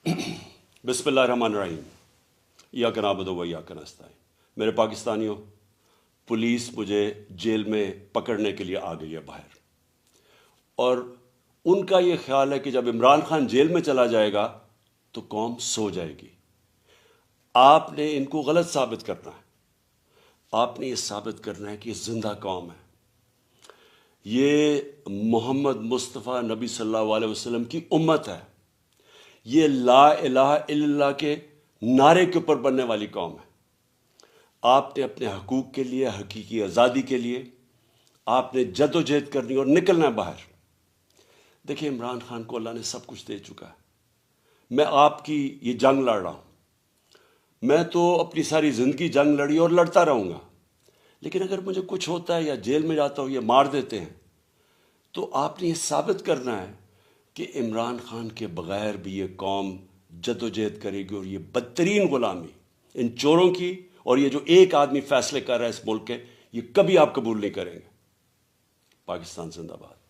بسم اللہ الرحمن الرحیم۔ ایاک نعبد و ایاک نستعین۔ میرے پاکستانیوں، پولیس مجھے جیل میں پکڑنے کے لیے آ گئی ہے باہر، اور ان کا یہ خیال ہے کہ جب عمران خان جیل میں چلا جائے گا تو قوم سو جائے گی۔ آپ نے ان کو غلط ثابت کرنا ہے۔ آپ نے یہ ثابت کرنا ہے کہ یہ زندہ قوم ہے، یہ محمد مصطفیٰ نبی صلی اللہ علیہ وسلم کی امت ہے، یہ لا الہ الا اللہ کے نعرے کے اوپر بننے والی قوم ہے۔ آپ نے اپنے حقوق کے لیے، حقیقی آزادی کے لیے آپ نے جد و جہد کرنی اور نکلنا ہے باہر۔ دیکھیں، عمران خان کو اللہ نے سب کچھ دے چکا ہے۔ میں آپ کی یہ جنگ لڑ رہا ہوں، میں تو اپنی ساری زندگی جنگ لڑی اور لڑتا رہوں گا، لیکن اگر مجھے کچھ ہوتا ہے یا جیل میں جاتا ہوں یا مار دیتے ہیں تو آپ نے یہ ثابت کرنا ہے کہ عمران خان کے بغیر بھی یہ قوم جد و جہد کرے گی، اور یہ بدترین غلامی ان چوروں کی، اور یہ جو ایک آدمی فیصلے کر رہا ہے اس ملک کے، یہ کبھی آپ قبول نہیں کریں گے۔ پاکستان زندہ باد۔